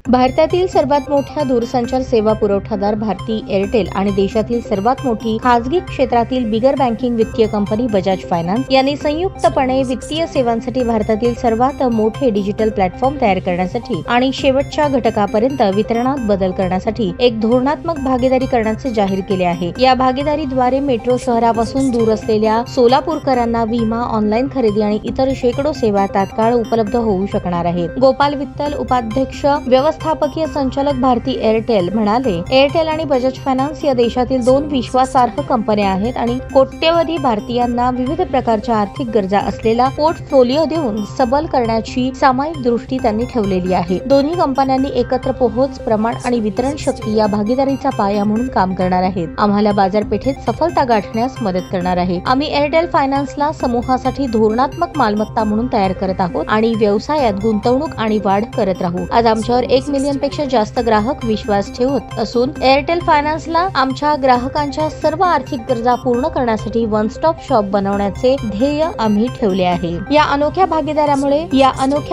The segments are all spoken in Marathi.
भारतातील सर्वात मोठ्या दूरसंचार सेवा पुरवठादार भारती एअरटेल आणि देशातील सर्वात मोठी खासगी क्षेत्रातील बिगर बँकिंग वित्तीय कंपनी बजाज फायनान्स यांनी संयुक्तपणे वित्तीय सेवांसाठी भारतातील सर्वात मोठे डिजिटल प्लॅटफॉर्म तयार करण्यासाठी आणि शेवटच्या घटकापर्यंत वितरणात बदल करण्यासाठी एक धोरणात्मक भागीदारी करण्याचे जाहीर केले आहे। या भागीदारीद्वारे मेट्रो शहरापासून दूर असलेल्या सोलापूरकरांना विमा, ऑनलाईन खरेदी आणि इतर शेकडो सेवा तात्काळ उपलब्ध होऊ शकणार आहेत। गोपाल विठ्ठल, उपाध्यक्ष व्यवस्थापकीय संचालक भारती एअरटेल म्हणाले, एअरटेल आणि बजाज फायनान्स या देशातील दोन विश्वासार्ह कंपन्या आहेत आणि कोट्यवधी भारतीयांना विविध प्रकारच्या आर्थिक गरजा असलेला पोर्टफोलिओ देऊन सबल करण्याची सामायिक दृष्टी त्यांनी ठेवलेली आहे। दोन्ही कंपन्यांनी एकत्र पोहोच, प्रमाण आणि वितरण शक्ती या भागीदारीचा पाया म्हणून काम करणार आहेत। आम्हाला बाजारपेठेत सफलता गाठण्यास मदत करणार आहे। आम्ही एअरटेल फायनान्सला समूहासाठी धोरणात्मक मालमत्ता म्हणून तयार करत आहोत आणि व्यवसायात गुंतवणूक आणि वाढ करत राहू। आज आमच्यावर 1 मिलियन पेक्षा जास्त ग्राहक विश्वास ठेवत असून एअरटेल फायनान्सला आमच्या ग्राहकांच्या सर्व आर्थिक गरजा पूर्ण करण्यासाठी वन स्टॉप शॉप बनवण्याचे ध्येय आम्ही ठेवले आहे। या अनोख्या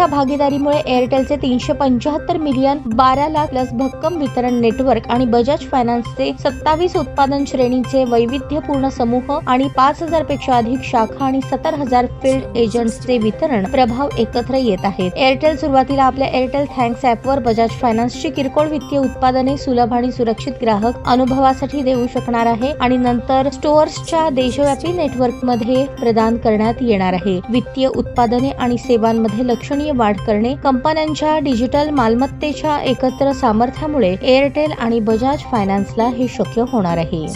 भागीदारीमुळे एअरटेलचे 375 मिलियन 12 लाख प्लस भक्कम वितरण नेटवर्क आणि बजाज फायनान्सचे 27 उत्पादन श्रेणीचे वैविध्यपूर्ण समूह आणि 5000 पेक्षा अधिक शाखा आणि 70,000 फील्ड एजंट्सचे वितरण प्रभाव एकत्र येत आहेत। एअरटेल सुरुवातीला आपल्या एअरटेल थँक्स ॲपवर बजाज फायनान्सची किरकोळ वित्तीय उत्पादने सुलभ आणि सुरक्षित ग्राहक अनुभवासाठी देऊ शकणार आहे आणि नंतर स्टोअर्सच्या देशव्यापी नेटवर्कमध्ये प्रदान करण्यात येणार आहे। वित्तीय उत्पादने आणि सेवांमध्ये लक्षणीय वाढ करणे, कंपन्यांच्या डिजिटल मालमत्तेच्या एकत्र सामर्थ्यामुळे एअरटेल आणि बजाज फायनान्सला हे शक्य होणार आहे।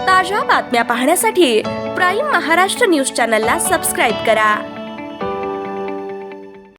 ताज्या बातम्या पाहण्यासाठी प्राईम महाराष्ट्र न्यूज चॅनलला सबस्क्राईब करा।